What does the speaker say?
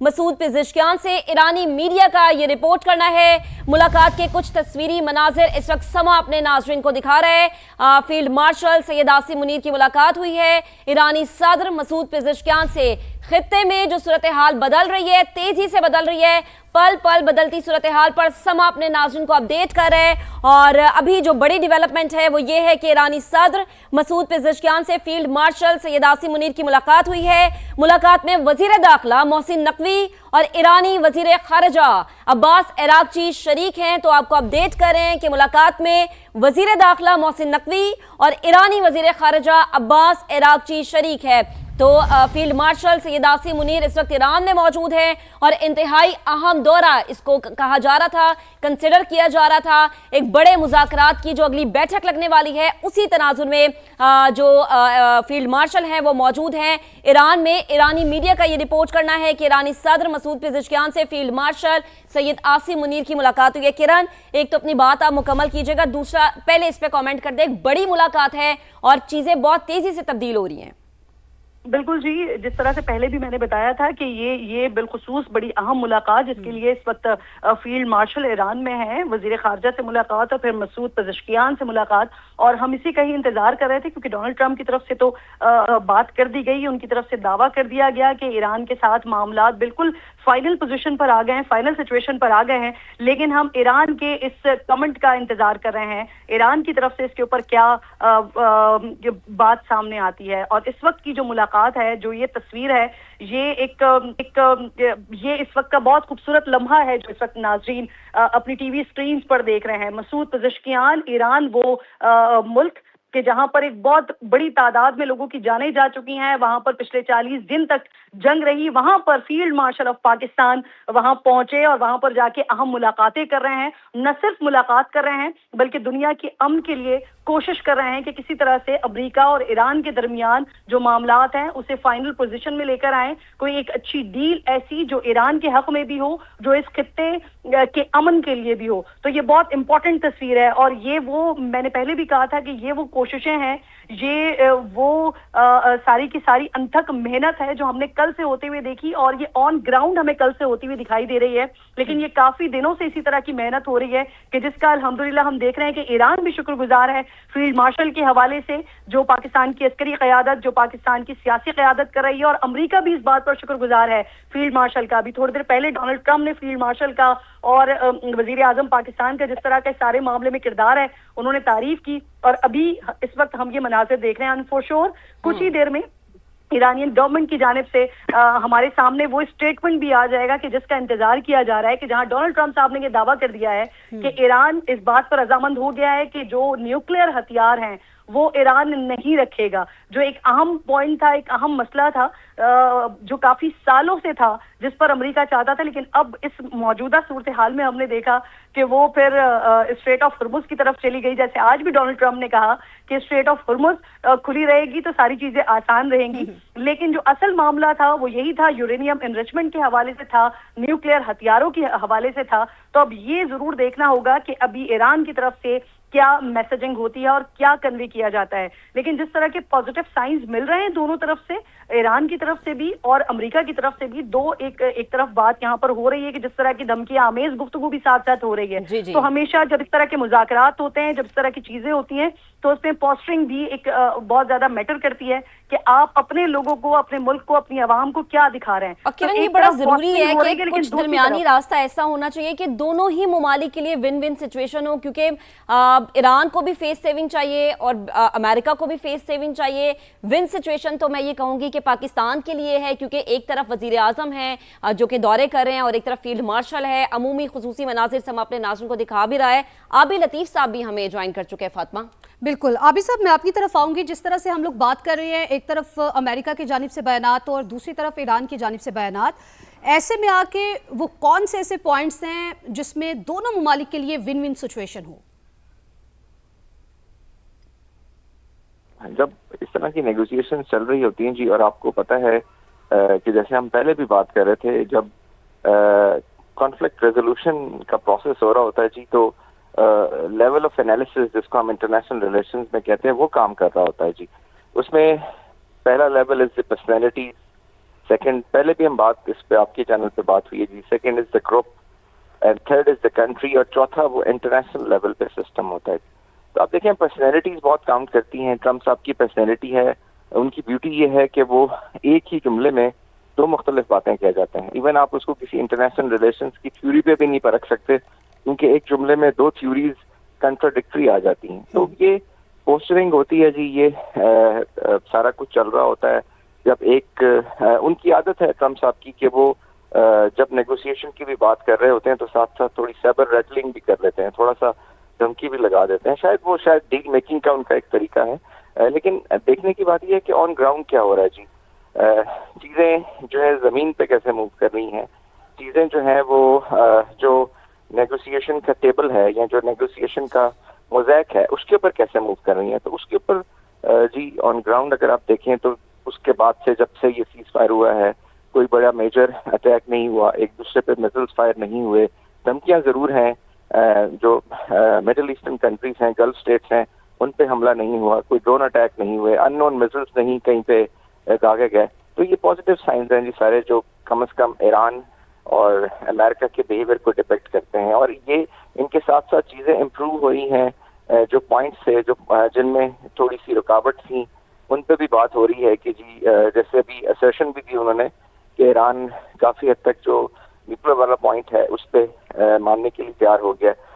Masood Pezeshkian से ईरानी media का ये रिपोर्ट करना है। मुलाकात के कुछ तस्वीरी मनाजिर इस वक्त समा अपने नाज़रीन को दिखा रहे हैं। फील्ड मार्शल सैयद आसिम मुनीर की मुलाकात हुई है ईरानी सदर मसूद पेज़ेश्कियान से। खित्ते में जो सूरत हाल बदल रही है, तेजी से बदल रही है, पल पल बदलती सूरत हाल पर समा अपने नाज़रीन को अपडेट कर रहे हैं। और अभी जो बड़ी डेवलपमेंट है वो ये है कि ईरानी सदर मसूद पेज़ेश्कियान से फील्ड मार्शल सैयद आसिम मुनीर की मुलाकात हुई है। मुलाकात में वजीर दाखिला मोहसिन नकवी और ईरानी वजीर खारजा अब्बास अरागची शरीक हैं। तो आपको अपडेट करें कि मुलाकात में वजीर दाखिला मोहसिन नकवी और ईरानी वजीर खारजा अब्बास अरागची शरीक है। तो फील्ड मार्शल सैयद आसिम मुनीर इस वक्त ईरान में मौजूद है और इंतहाई अहम दौरा इसको कहा जा रहा था, कंसिडर किया जा रहा था। एक बड़े मुज़ाकरात की जो अगली बैठक लगने वाली है उसी तनाजुर में जो फील्ड मार्शल हैं वो मौजूद हैं ईरान में। ईरानी मीडिया का ये रिपोर्ट करना है कि ईरानी सदर मसूद पेज़ेश्कियान से फील्ड मार्शल सैयद आसिम मुनीर की मुलाकात हुई है। किरण, एक तो अपनी बात आप मुकम्मल कीजिएगा, दूसरा पहले इस पर कॉमेंट कर दे। एक बड़ी मुलाकात है और चीज़ें बहुत तेज़ी से तब्दील हो रही हैं। बिल्कुल जी, जिस तरह से पहले भी मैंने बताया था कि ये बिलखुसूस बड़ी अहम मुलाकात जिसके लिए इस वक्त फील्ड मार्शल ईरान में है, वजीर खारजा से मुलाकात और फिर मसूद पेज़ेश्कियान से मुलाकात, और हम इसी का ही इंतजार कर रहे थे क्योंकि डोनाल्ड ट्रंप की तरफ से तो बात कर दी गई, उनकी तरफ से दावा कर दिया गया कि ईरान के साथ मामलात बिल्कुल फाइनल पोजीशन पर आ गए हैं, फाइनल सिचुएशन पर आ गए हैं। लेकिन हम ईरान के इस कमेंट का इंतजार कर रहे हैं, ईरान की तरफ से इसके ऊपर क्या बात सामने आती है। और इस वक्त की जो मुलाकात है, जो ये तस्वीर है, ये ये इस वक्त का बहुत खूबसूरत लम्हा है जो इस वक्त नाजरीन अपनी टीवी स्क्रीन पर देख रहे हैं। मसूद पेज़ेश्कियान, ईरान वो मुल्क कि जहां पर एक बहुत बड़ी तादाद में लोगों की जानें जा चुकी हैं, वहां पर पिछले 40 दिन तक जंग रही, वहां पर फील्ड मार्शल ऑफ पाकिस्तान वहां पहुंचे और वहां पर जाके अहम मुलाकातें कर रहे हैं। न सिर्फ मुलाकात कर रहे हैं बल्कि दुनिया के अमन के लिए कोशिश कर रहे हैं कि किसी तरह से अमेरिका और ईरान के दरमियान जो मामलात हैं उसे फाइनल पोजीशन में लेकर आए, कोई एक अच्छी डील ऐसी जो ईरान के हक में भी हो, जो इस खित्ते के अमन के लिए भी हो। तो ये बहुत इंपॉर्टेंट तस्वीर है और ये वो मैंने पहले भी कहा था कि ये वो कोशिशें हैं, ये वो सारी की सारी अनथक मेहनत है जो हमने कल से होते हुए देखी और ये ऑन ग्राउंड हमें कल से होती हुई दिखाई दे रही है। लेकिन ये काफी दिनों से इसी तरह की मेहनत हो रही है कि जिसका अल्हम्दुलिल्लाह हम देख रहे हैं कि ईरान भी शुक्रगुजार है फील्ड मार्शल के हवाले से, जो पाकिस्तान की अस्करी क़यादत, जो पाकिस्तान की सियासी क़यादत कर रही है, और अमेरिका भी इस बात पर शुक्रगुजार है फील्ड मार्शल का। भी थोड़ी देर पहले डोनाल्ड ट्रंप ने फील्ड मार्शल का और वजीर आजम पाकिस्तान का जिस तरह के सारे मामले में किरदार है उन्होंने तारीफ की, और अभी इस वक्त हम ये मनाज़िर देख रहे हैं। फॉर श्योर कुछ ही देर में ईरानियन गवर्नमेंट की जानिब से हमारे सामने वो स्टेटमेंट भी आ जाएगा कि जिसका इंतजार किया जा रहा है, कि जहां डोनाल्ड ट्रंप साहब ने ये दावा कर दिया है कि ईरान इस बात पर रजामंद हो गया है कि जो न्यूक्लियर हथियार हैं वो ईरान नहीं रखेगा, जो एक अहम पॉइंट था, एक अहम मसला था जो काफी सालों से था, जिस पर अमेरिका चाहता था। लेकिन अब इस मौजूदा सूरत हाल में हमने देखा कि वो फिर स्ट्रेट ऑफ हॉर्मुज़ की तरफ चली गई। जैसे आज भी डोनाल्ड ट्रंप ने कहा कि स्ट्रेट ऑफ हॉर्मुज़ खुली रहेगी तो सारी चीजें आसान रहेंगी। लेकिन जो असल मामला था वो यही था, यूरेनियम एनरिचमेंट के हवाले से था, न्यूक्लियर हथियारों के हवाले से था। तो अब ये जरूर देखना होगा कि अभी ईरान की तरफ से क्या मैसेजिंग होती है और क्या कन्वे किया जाता है। लेकिन जिस तरह के पॉजिटिव साइंस मिल रहे हैं दोनों तरफ से, ईरान की तरफ से भी और अमेरिका की तरफ से भी, दो एक तरफ बात यहाँ पर हो रही है कि जिस तरह की धमकी आमेज गुफ्तगू भी साथ साथ हो रही है। तो हमेशा जब इस तरह के मुज़ाकरात होते हैं, जब इस तरह की चीजें होती हैं, तो उसमें पोस्टरिंग भी एक बहुत ज्यादा मैटर करती है कि आप अपने लोगों को, अपने मुल्क को, अपनी आवाम को क्या दिखा रहे हैं। और किरण, ये बड़ा जरूरी है कि कुछ दरमियानी रास्ता ऐसा होना चाहिए कि दोनों ही ममालिक के लिए विन विन सिचुएशन हो, क्योंकि ईरान को भी फेस सेविंग चाहिए और अमेरिका को भी फेस सेविंग चाहिए। विन सिचुएशन तो मैं ये कहूंगी कि पाकिस्तान के लिए है, क्योंकि एक तरफ वजीर आजम है जो कि दौरे कर रहे हैं और एक तरफ फील्ड मार्शल है। अमूमी खुसूसी मनाजिर से हम अपने नाज़रीन को दिखा भी रहा है। आबी लतीफ़ साहब भी हमें ज्वाइन कर चुके हैं। फातिमा, बिल्कुल आबी साहब, मैं आपकी तरफ आऊंगी। जिस तरह से हम लोग बात कर रहे हैं, एक तरफ अमेरिका की जानिब से बयानात और दूसरी तरफ ईरान की जानिब से बयानात, ऐसे में आके वो कौन से ऐसे पॉइंट्स हैं जिसमें दोनों ममालिक के लिए विन विन सिचुएशन हो? जब इस तरह की नेगोशिएशन चल रही होती हैं जी, और आपको पता है कि जैसे हम पहले भी बात कर रहे थे, जब कॉन्फ्लिक्ट रेजोल्यूशन का प्रोसेस हो रहा होता है जी, तो लेवल ऑफ एनालिसिस जिसको हम इंटरनेशनल रिलेशंस में कहते हैं वो काम कर रहा होता है जी। उसमें पहला level is the personality, second, पहले भी हम बात इस पे आपके चैनल पे बात हुई है जी, second is the group and third is the country, और चौथा वो इंटरनेशनल लेवल पे सिस्टम होता है। तो आप देखें पर्सनैलिटीज बहुत काउंट करती हैं। ट्रम्प साहब की पर्सनैलिटी है, उनकी ब्यूटी ये है कि वो एक ही जुमले में दो मुख्तलिफ बातें कह जाते हैं। इवन आप उसको किसी इंटरनेशनल रिलेशंस की थ्योरी पे भी नहीं परख सकते, क्योंकि एक जुमले में दो थ्योरीज कंट्राडिक्टरी आ जाती हैं। तो ये पोस्टरिंग होती है जी, ये सारा कुछ चल रहा होता है। जब एक उनकी आदत है ट्रम्प साहब की कि वो जब नेगोशिएशन की भी बात कर रहे होते हैं तो साथ साथ थोड़ी सैबर रेटलिंग भी कर लेते हैं, थोड़ा सा धमकी भी लगा देते हैं। शायद डील मेकिंग का उनका एक तरीका है। लेकिन देखने की बात यह है कि ऑन ग्राउंड क्या हो रहा है जी। चीजें जो है जमीन पे कैसे मूव कर रही हैं, चीजें जो है वो जो नेगोशिएशन का टेबल है या जो नेगोशिएशन का मोज़ैक है उसके ऊपर कैसे मूव कर रही हैं। तो उसके ऊपर जी ऑन ग्राउंड अगर आप देखें तो उसके बाद से जब से ये सीज फायर हुआ है कोई बड़ा मेजर अटैक नहीं हुआ, एक दूसरे पे मिसाइल्स फायर नहीं हुए। धमकियां जरूर हैं, जो मिडिल ईस्टर्न कंट्रीज हैं, गल्फ स्टेट्स हैं, उन पे हमला नहीं हुआ, कोई ड्रोन अटैक नहीं हुए, अननोन मिसाइल्स नहीं कहीं पे दागे गए। तो ये पॉजिटिव साइंस हैं जी सारे, जो कम से कम ईरान और अमेरिका के बिहेवियर को डिपेक्ट करते हैं। और ये इनके साथ साथ चीजें इम्प्रूव हुई हैं। जो पॉइंट्स थे जो जिनमें थोड़ी सी रुकावट थी उन पे भी बात हो रही है कि जी जैसे अभी असर्शन भी दी उन्होंने कि ईरान काफी हद तक जो न्यूक्लियर वाला पॉइंट है उस पे मानने के लिए तैयार हो गया।